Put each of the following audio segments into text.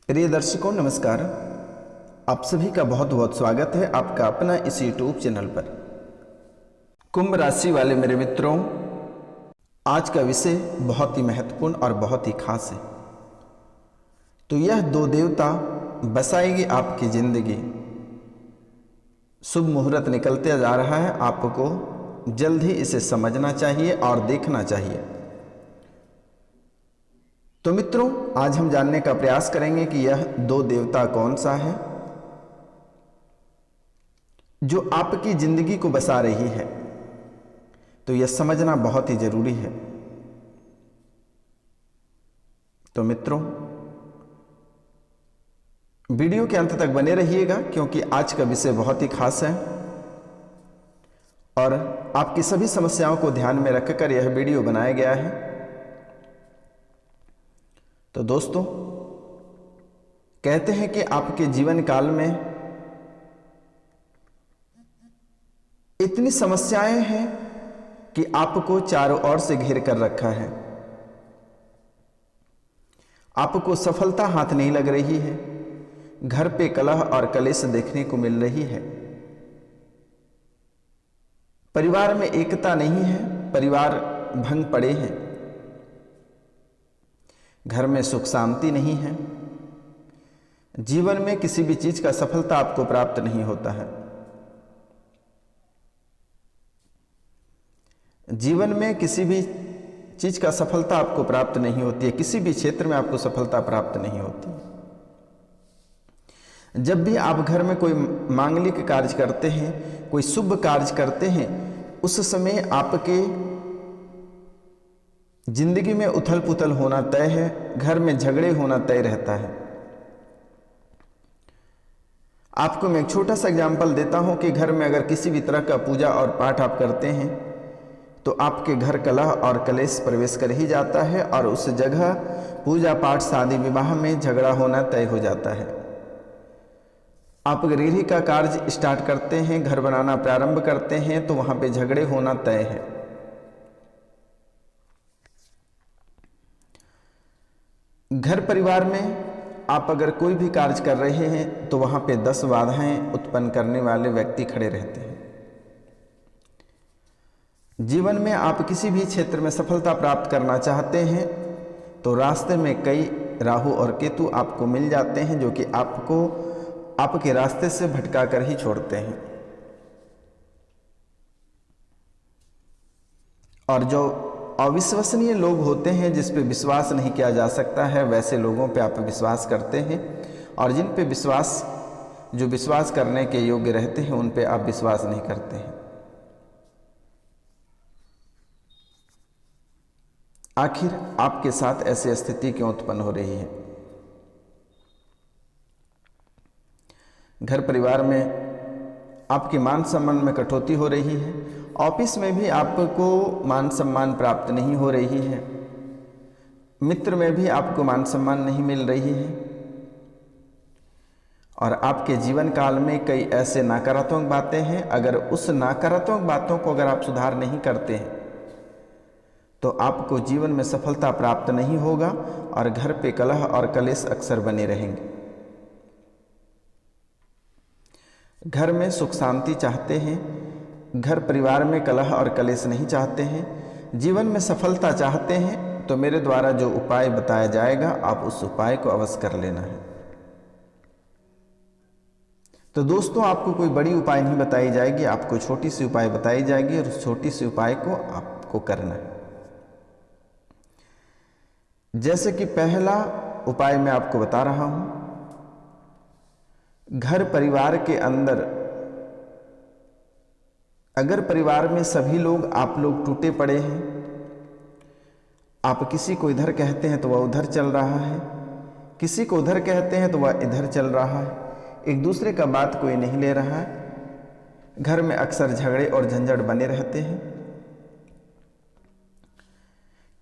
प्रिय दर्शकों नमस्कार। आप सभी का बहुत बहुत स्वागत है आपका अपना इस YouTube चैनल पर। कुंभ राशि वाले मेरे मित्रों, आज का विषय बहुत ही महत्वपूर्ण और बहुत ही खास है। तो यह दो देवता बसाएगी आपकी जिंदगी। शुभ मुहूर्त निकलते जा रहा है, आपको जल्द ही इसे समझना चाहिए और देखना चाहिए। तो मित्रों, आज हम जानने का प्रयास करेंगे कि यह दो देवता कौन सा है जो आपकी जिंदगी को बसा रही है। तो यह समझना बहुत ही जरूरी है। तो मित्रों, वीडियो के अंत तक बने रहिएगा क्योंकि आज का विषय बहुत ही खास है और आपकी सभी समस्याओं को ध्यान में रखकर यह वीडियो बनाया गया है। तो दोस्तों, कहते हैं कि आपके जीवन काल में इतनी समस्याएं हैं कि आपको चारों ओर से घेर कर रखा है। आपको सफलता हाथ नहीं लग रही है, घर पे कलह और कलेश देखने को मिल रही है, परिवार में एकता नहीं है, परिवार भंग पड़े हैं, घर में सुख शांति नहीं है, जीवन में किसी भी चीज का सफलता आपको प्राप्त नहीं होता है, जीवन में किसी भी चीज का सफलता आपको प्राप्त नहीं होती है, किसी भी क्षेत्र में आपको सफलता प्राप्त नहीं होती है। जब भी आप घर में कोई मांगलिक कार्य करते हैं, कोई शुभ कार्य करते हैं, उस समय आपके जिंदगी में उथल पुथल होना तय है, घर में झगड़े होना तय रहता है। आपको मैं एक छोटा सा एग्जाम्पल देता हूं कि घर में अगर किसी भी तरह का पूजा और पाठ आप करते हैं तो आपके घर कलह और कलेश प्रवेश कर ही जाता है और उस जगह पूजा पाठ शादी विवाह में झगड़ा होना तय हो जाता है। आप गृह का कार्य स्टार्ट करते हैं, घर बनाना प्रारंभ करते हैं तो वहां पे झगड़े होना तय है। घर परिवार में आप अगर कोई भी कार्य कर रहे हैं तो वहां पे 10 बाधाएं उत्पन्न करने वाले व्यक्ति खड़े रहते हैं। जीवन में आप किसी भी क्षेत्र में सफलता प्राप्त करना चाहते हैं तो रास्ते में कई राहु और केतु आपको मिल जाते हैं जो कि आपको आपके रास्ते से भटका कर ही छोड़ते हैं। और जो अविश्वसनीय लोग होते हैं, जिस पे विश्वास नहीं किया जा सकता है, वैसे लोगों पे आप विश्वास करते हैं और जिन पे जो विश्वास करने के योग्य रहते हैं उन पे आप विश्वास नहीं करते हैं। आखिर आपके साथ ऐसी स्थिति क्यों उत्पन्न हो रही है? घर परिवार में आपके मान सम्मान में कटौती हो रही है, ऑफिस में भी आपको मान सम्मान प्राप्त नहीं हो रही है, मित्र में भी आपको मान सम्मान नहीं मिल रही है और आपके जीवन काल में कई ऐसे नकारात्मक बातें हैं। अगर उस नकारात्मक बातों को अगर आप सुधार नहीं करते हैं तो आपको जीवन में सफलता प्राप्त नहीं होगा और घर पे कलह और कलेश अक्सर बने रहेंगे। घर में सुख शांति चाहते हैं, घर परिवार में कलह और कलेश नहीं चाहते हैं, जीवन में सफलता चाहते हैं तो मेरे द्वारा जो उपाय बताया जाएगा आप उस उपाय को अवश्य कर लेना है। तो दोस्तों, आपको कोई बड़ी उपाय नहीं बताई जाएगी, आपको छोटी सी उपाय बताई जाएगी और उस छोटी सी उपाय को आपको करना है। जैसे कि पहला उपाय मैं आपको बता रहा हूं, घर परिवार के अंदर अगर परिवार में सभी लोग आप लोग टूटे पड़े हैं, आप किसी को इधर कहते हैं तो वह उधर चल रहा है, किसी को उधर कहते हैं तो वह इधर चल रहा है, एक दूसरे का बात कोई नहीं ले रहा है, घर में अक्सर झगड़े और झंझट बने रहते हैं।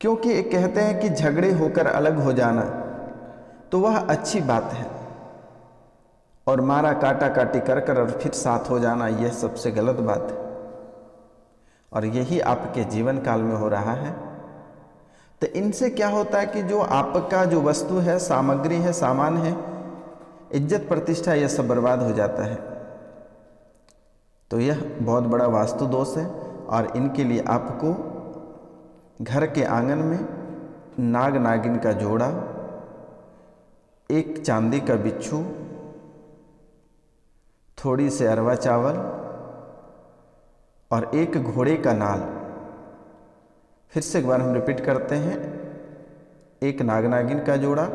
क्योंकि एक कहते हैं कि झगड़े होकर अलग हो जाना तो वह अच्छी बात है और मारा काटा काटी कर और फिर साथ हो जाना यह सबसे गलत बात है और यही आपके जीवन काल में हो रहा है। तो इनसे क्या होता है कि जो आपका जो वस्तु है, सामग्री है, सामान है, इज्जत प्रतिष्ठा यह सब बर्बाद हो जाता है। तो यह बहुत बड़ा वास्तु दोष है और इनके लिए आपको घर के आंगन में नाग नागिन का जोड़ा, एक चांदी का बिच्छू, थोड़ी से अरवा चावल और एक घोड़े का नाल। फिर से एक बार हम रिपीट करते हैं, एक नाग नागिन का जोड़ा,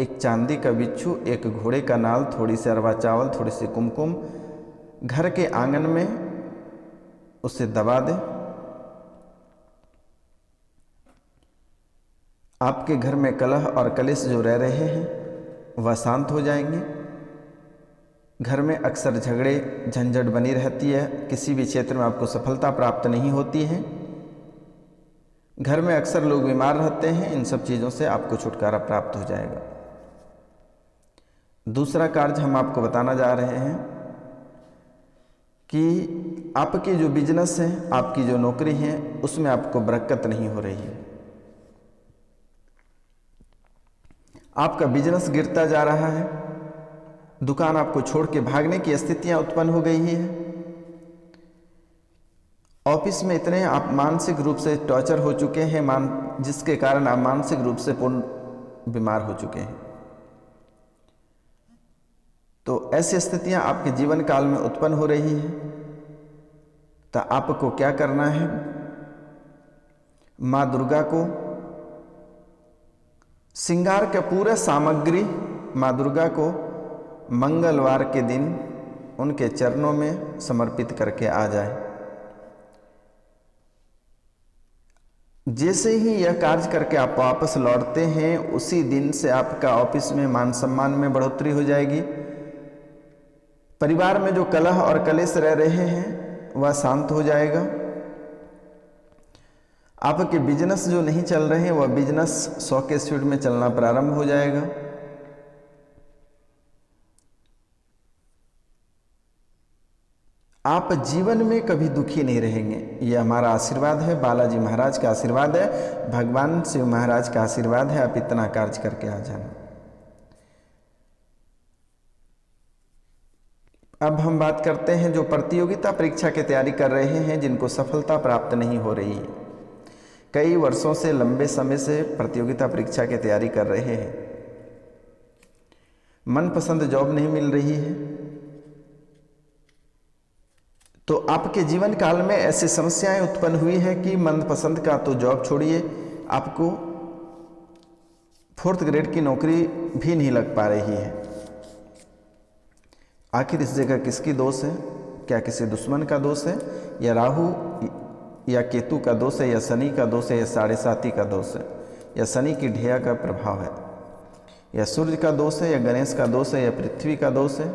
एक चांदी का बिच्छू, एक घोड़े का नाल, थोड़ी सी अरवा चावल, थोड़ी सी कुमकुम, घर के आंगन में उसे दबा दें। आपके घर में कलह और कलेश जो रह रहे हैं वह शांत हो जाएंगे। घर में अक्सर झगड़े झंझट बनी रहती है, किसी भी क्षेत्र में आपको सफलता प्राप्त नहीं होती है, घर में अक्सर लोग बीमार रहते हैं, इन सब चीज़ों से आपको छुटकारा प्राप्त हो जाएगा। दूसरा कार्य हम आपको बताना जा रहे हैं कि आपकी जो बिजनेस है, आपकी जो नौकरी है, उसमें आपको बरकत नहीं हो रही है। आपका बिजनेस गिरता जा रहा है, दुकान आपको छोड़ के भागने की स्थितियां उत्पन्न हो गई है, ऑफिस में इतने आप मानसिक रूप से टॉर्चर हो चुके हैं, जिसके कारण आप मानसिक रूप से पूर्ण बीमार हो चुके हैं। तो ऐसी स्थितियां आपके जीवन काल में उत्पन्न हो रही है। तो आपको क्या करना है, माँ दुर्गा को श्रृंगार का पूरा सामग्री माँ दुर्गा को मंगलवार के दिन उनके चरणों में समर्पित करके आ जाए। जैसे ही यह कार्य करके आप वापस लौटते हैं, उसी दिन से आपका ऑफिस में मान सम्मान में बढ़ोतरी हो जाएगी। परिवार में जो कलह और कलेश रह रहे हैं वह शांत हो जाएगा। आपके बिजनेस जो नहीं चल रहे हैं वह बिजनेस 100 के स्पीड में चलना प्रारंभ हो जाएगा। आप जीवन में कभी दुखी नहीं रहेंगे, यह हमारा आशीर्वाद है, बालाजी महाराज का आशीर्वाद है, भगवान शिव महाराज का आशीर्वाद है। आप इतना कार्य करके आ जाना। अब हम बात करते हैं जो प्रतियोगिता परीक्षा की तैयारी कर रहे हैं, जिनको सफलता प्राप्त नहीं हो रही है, कई वर्षों से लंबे समय से प्रतियोगिता परीक्षा की तैयारी कर रहे हैं, मनपसंद जॉब नहीं मिल रही है। तो आपके जीवन काल में ऐसी समस्याएं उत्पन्न हुई है कि मनपसंद का तो जॉब छोड़िए, आपको 4th ग्रेड की नौकरी भी नहीं लग पा रही है। आखिर इस जगह किसकी दोष है? क्या किसी दुश्मन का दोष है, या राहु या केतु का दोष है, या शनि का दोष है, या 7.5 का दोष है, या शनि की ढैया का प्रभाव है, या सूर्य का दोष है, या गणेश का दोष है, या पृथ्वी का दोष है,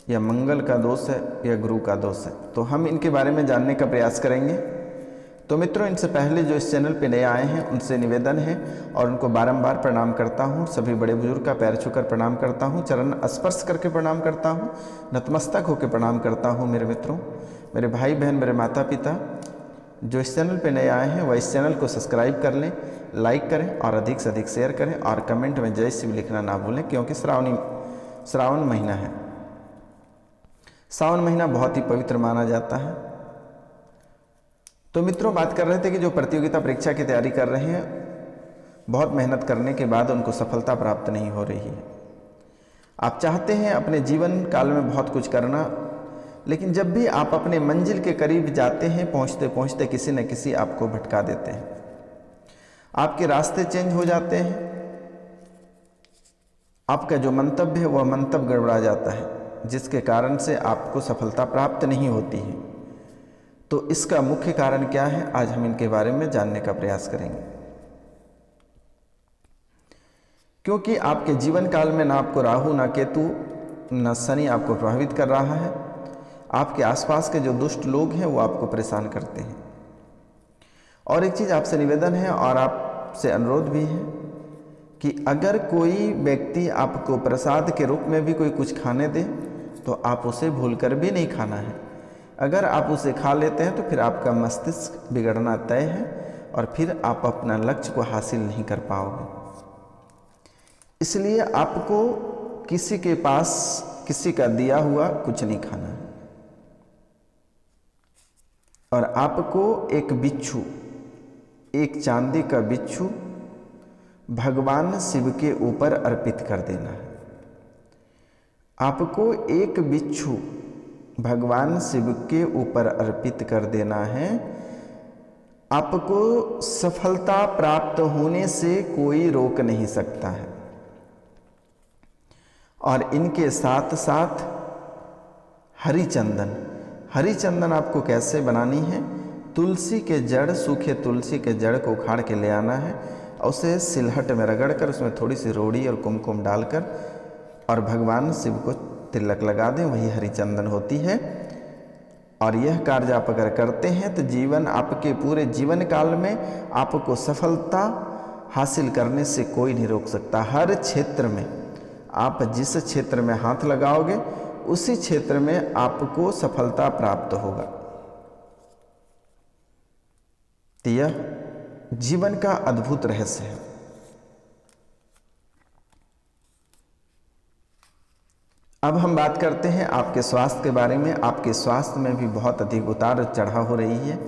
या मंगल का दोष है, या गुरु का दोष है? तो हम इनके बारे में जानने का प्रयास करेंगे। तो मित्रों, इनसे पहले जो इस चैनल पर नए आए हैं उनसे निवेदन है और उनको बारंबार प्रणाम करता हूँ। सभी बड़े बुजुर्ग का पैर छूकर प्रणाम करता हूँ, चरण स्पर्श करके प्रणाम करता हूँ, नतमस्तक होकर प्रणाम करता हूँ। मेरे मित्रों, मेरे भाई बहन, मेरे माता पिता जो इस चैनल पे नए आए हैं वह इस चैनल को सब्सक्राइब कर लें, लाइक करें और अधिक से अधिक शेयर करें और कमेंट में जय शिव लिखना ना भूलें, क्योंकि श्रावण महीना है। सावन महीना बहुत ही पवित्र माना जाता है। तो मित्रों, बात कर रहे थे कि जो प्रतियोगिता परीक्षा की तैयारी कर रहे हैं, बहुत मेहनत करने के बाद उनको सफलता प्राप्त नहीं हो रही है। आप चाहते हैं अपने जीवन काल में बहुत कुछ करना, लेकिन जब भी आप अपने मंजिल के करीब जाते हैं, पहुंचते पहुंचते किसी न किसी आपको भटका देते हैं, आपके रास्ते चेंज हो जाते हैं, आपका जो मंतव्य है वह मंतव्य गड़बड़ा जाता है, जिसके कारण से आपको सफलता प्राप्त नहीं होती है। तो इसका मुख्य कारण क्या है, आज हम इनके बारे में जानने का प्रयास करेंगे। क्योंकि आपके जीवन काल में ना आपको राहु, ना केतु, ना शनि आपको प्रभावित कर रहा है, आपके आसपास के जो दुष्ट लोग हैं वो आपको परेशान करते हैं। और एक चीज़ आपसे निवेदन है और आपसे अनुरोध भी है कि अगर कोई व्यक्ति आपको प्रसाद के रूप में भी कोई कुछ खाने दे तो आप उसे भूलकर भी नहीं खाना है। अगर आप उसे खा लेते हैं तो फिर आपका मस्तिष्क बिगड़ना तय है और फिर आप अपना लक्ष्य को हासिल नहीं कर पाओगे। इसलिए आपको किसी के पास किसी का दिया हुआ कुछ नहीं खाना है। और आपको एक बिच्छू, एक चांदी का बिच्छू भगवान शिव के ऊपर अर्पित कर देना है। आपको एक बिच्छू भगवान शिव के ऊपर अर्पित कर देना है। आपको सफलता प्राप्त होने से कोई रोक नहीं सकता है। और इनके साथ साथ हरी चंदन आपको कैसे बनानी है? तुलसी के जड़, सूखे तुलसी के जड़ को उखाड़ के ले आना है और उसे सिलहट में रगड़कर उसमें थोड़ी सी रोड़ी और कुमकुम डालकर और भगवान शिव को तिलक लगा दें, वही हरी चंदन होती है। और यह कार्य आप अगर करते हैं तो जीवन, आपके पूरे जीवन काल में आपको सफलता हासिल करने से कोई नहीं रोक सकता। हर क्षेत्र में आप जिस क्षेत्र में हाथ लगाओगे उसी क्षेत्र में आपको सफलता प्राप्त होगा। तो यह जीवन का अद्भुत रहस्य है। अब हम बात करते हैं आपके स्वास्थ्य के बारे में। आपके स्वास्थ्य में भी बहुत अधिक उतार चढ़ाव हो रही है।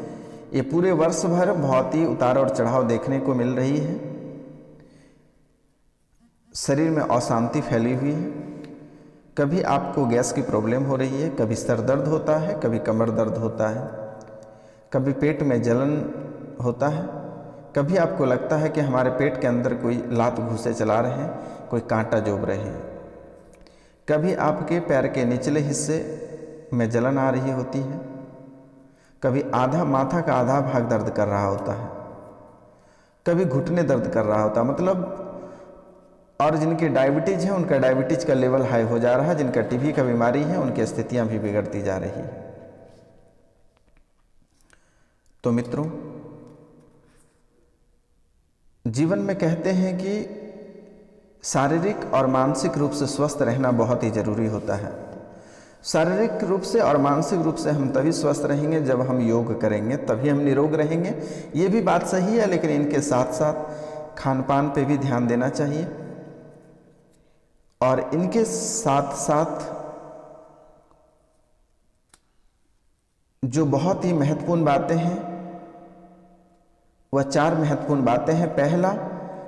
ये पूरे वर्ष भर बहुत ही उतार और चढ़ाव देखने को मिल रही है। शरीर में अशांति फैली हुई है। कभी आपको गैस की प्रॉब्लम हो रही है, कभी सर दर्द होता है, कभी कमर दर्द होता है, कभी पेट में जलन होता है, कभी आपको लगता है कि हमारे पेट के अंदर कोई लात घुसे चला रहे हैं, कोई कांटा जोब रहे हैं, कभी आपके पैर के निचले हिस्से में जलन आ रही होती है, कभी आधा माथा का आधा भाग दर्द कर रहा होता है, कभी घुटने दर्द कर रहा होता है, मतलब। और जिनकी डायबिटीज है उनका डायबिटीज का लेवल हाई हो जा रहा है, जिनका टीबी का बीमारी है उनकी स्थितियां भी बिगड़ती जा रही है। तो मित्रों, जीवन में कहते हैं कि शारीरिक और मानसिक रूप से स्वस्थ रहना बहुत ही जरूरी होता है। शारीरिक रूप से और मानसिक रूप से हम तभी स्वस्थ रहेंगे जब हम योग करेंगे, तभी हम निरोग रहेंगे। ये भी बात सही है, लेकिन इनके साथ साथ खान पान पे भी ध्यान देना चाहिए। और इनके साथ साथ जो बहुत ही महत्वपूर्ण बातें हैं वह 4 महत्वपूर्ण बातें हैं। पहला,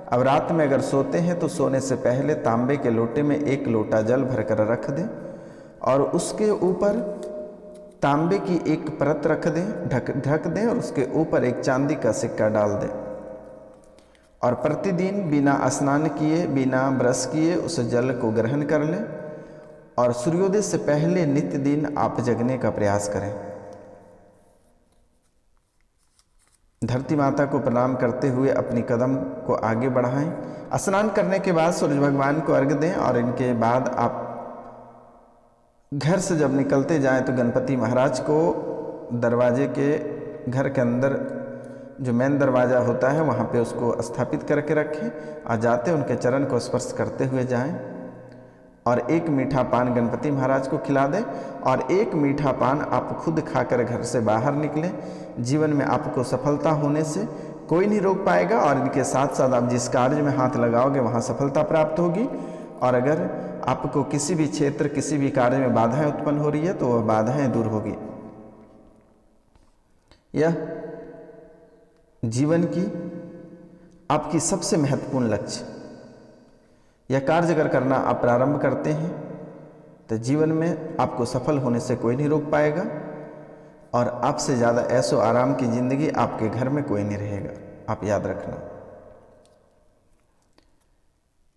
अब रात में अगर सोते हैं तो सोने से पहले तांबे के लोटे में 1 लोटा जल भरकर रख दें और उसके ऊपर तांबे की एक परत रख दें, ढक दें और उसके ऊपर एक चांदी का सिक्का डाल दें। और प्रतिदिन बिना स्नान किए, बिना ब्रश किए उस जल को ग्रहण कर लें और सूर्योदय से पहले नित्य दिन आप जगने का प्रयास करें। धरती माता को प्रणाम करते हुए अपनी कदम को आगे बढ़ाएं। स्नान करने के बाद सूर्य भगवान को अर्घ्य दें और इनके बाद आप घर से जब निकलते जाएं तो गणपति महाराज को दरवाजे के, घर के अंदर जो मेन दरवाज़ा होता है वहाँ पे उसको स्थापित करके रखें और जाते उनके चरण को स्पर्श करते हुए जाएं और 1 मीठा पान गणपति महाराज को खिला दें और 1 मीठा पान आप खुद खाकर घर से बाहर निकलें। जीवन में आपको सफलता होने से कोई नहीं रोक पाएगा और इनके साथ साथ आप जिस कार्य में हाथ लगाओगे वहाँ सफलता प्राप्त होगी। और अगर आपको किसी भी क्षेत्र, किसी भी कार्य में बाधाएं उत्पन्न हो रही है तो वह बाधाएं दूर होगी। यह जीवन की आपकी सबसे महत्वपूर्ण लक्ष्य। यह कार्य अगर करना आप प्रारंभ करते हैं तो जीवन में आपको सफल होने से कोई नहीं रोक पाएगा और आपसे ज़्यादा ऐशो आराम की जिंदगी आपके घर में कोई नहीं रहेगा, आप याद रखना।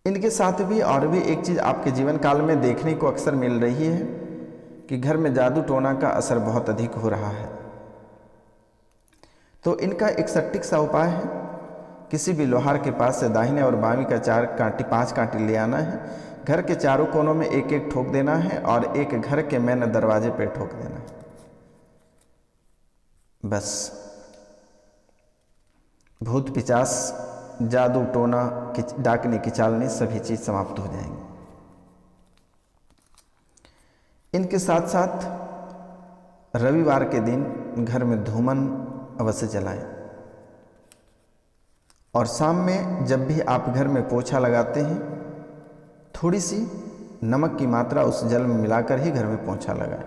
इनके साथ भी और भी एक चीज़ आपके जीवन काल में देखने को अक्सर मिल रही है कि घर में जादू टोना का असर बहुत अधिक हो रहा है। तो इनका एक सटीक सा उपाय है, किसी भी लोहार के पास से दाहिने और बावीं का 5 कांटे ले आना है, घर के चारों कोनों में 1-1 ठोक देना है और एक घर के मेन दरवाजे पे ठोक देना है। बस भूत पिचास, जादू टोना, डाकनी किचालनी सभी चीज समाप्त हो जाएंगी। इनके साथ साथ रविवार के दिन घर में धूमन अवश्य जलाएं और शाम में जब भी आप घर में पोछा लगाते हैं थोड़ी सी नमक की मात्रा उस जल में मिलाकर ही घर में पोंछा लगाएं।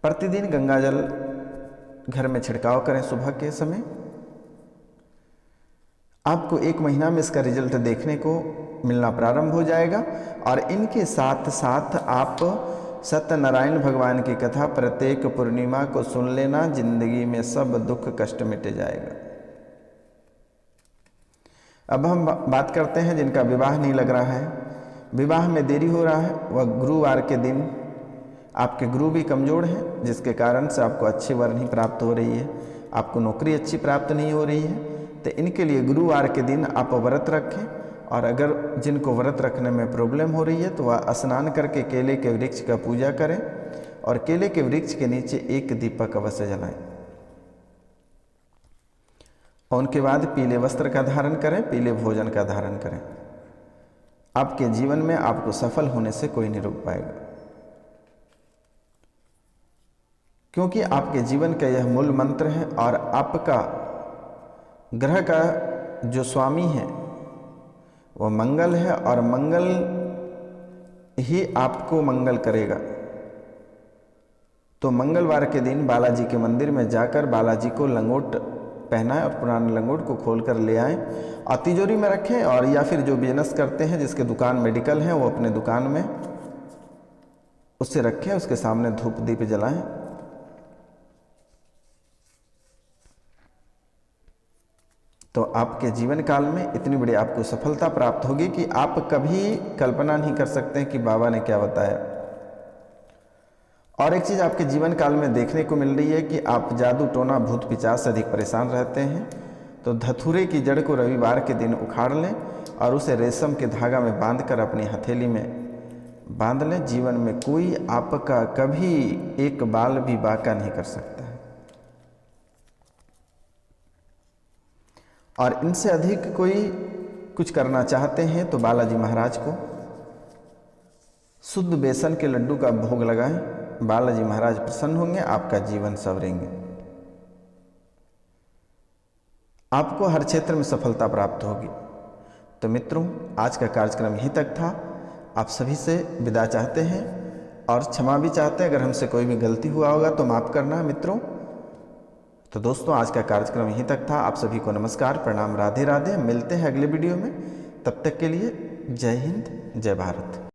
प्रतिदिन गंगा जल घर में छिड़काव करें सुबह के समय। आपको 1 महीना में इसका रिजल्ट देखने को मिलना प्रारंभ हो जाएगा। और इनके साथ साथ आप सत्यनारायण भगवान की कथा प्रत्येक पूर्णिमा को सुन लेना, जिंदगी में सब दुख कष्ट मिट जाएगा। अब हम बात करते हैं जिनका विवाह नहीं लग रहा है, विवाह में देरी हो रहा है। वह गुरुवार के दिन आपके गुरु भी कमज़ोर हैं, जिसके कारण से आपको अच्छी वर नहीं प्राप्त हो रही है, आपको नौकरी अच्छी प्राप्त नहीं हो रही है। तो इनके लिए गुरुवार के दिन आप व्रत रखें। और अगर जिनको व्रत रखने में प्रॉब्लम हो रही है तो वह स्नान करके केले के वृक्ष का पूजा करें और केले के वृक्ष के नीचे 1 दीपक अवश्य जलाएं। और उनके बाद पीले वस्त्र का धारण करें, पीले भोजन का धारण करें। आपके जीवन में आपको सफल होने से कोई नहीं रोक पाएगा, क्योंकि आपके जीवन का यह मूल मंत्र है। और आपका ग्रह का जो स्वामी है वह मंगल है, और मंगल ही आपको मंगल करेगा। तो मंगलवार के दिन बालाजी के मंदिर में जाकर बालाजी को लंगोट पहनाएं और पुराने लंगोट को खोलकर ले आएं और तिजोरी में रखें। और या फिर जो बिजनेस करते हैं, जिसके दुकान मेडिकल है, वो अपने दुकान में उससे रखें, उसके सामने धूप दीप जलाएं। तो आपके जीवन काल में इतनी बड़ी आपको सफलता प्राप्त होगी कि आप कभी कल्पना नहीं कर सकते कि बाबा ने क्या बताया। और एक चीज़ आपके जीवन काल में देखने को मिल रही है कि आप जादू टोना भूत पिशाच से अधिक परेशान रहते हैं। तो धतूरे की जड़ को रविवार के दिन उखाड़ लें और उसे रेशम के धागा में बांधकर अपनी हथेली में बांध लें। जीवन में कोई आपका कभी एक बाल भी बाका नहीं कर सकता है। और इनसे अधिक कोई कुछ करना चाहते हैं तो बालाजी महाराज को शुद्ध बेसन के लड्डू का भोग लगाएं। बालाजी महाराज प्रसन्न होंगे, आपका जीवन संवरेंगे, आपको हर क्षेत्र में सफलता प्राप्त होगी। तो मित्रों, आज का कार्यक्रम यहीं तक था। आप सभी से विदा चाहते हैं और क्षमा भी चाहते हैं। अगर हमसे कोई भी गलती हुआ होगा तो माफ़ करना मित्रों। तो दोस्तों, आज का कार्यक्रम यहीं तक था। आप सभी को नमस्कार, प्रणाम, राधे राधे। मिलते हैं अगले वीडियो में। तब तक के लिए जय हिंद, जय भारत।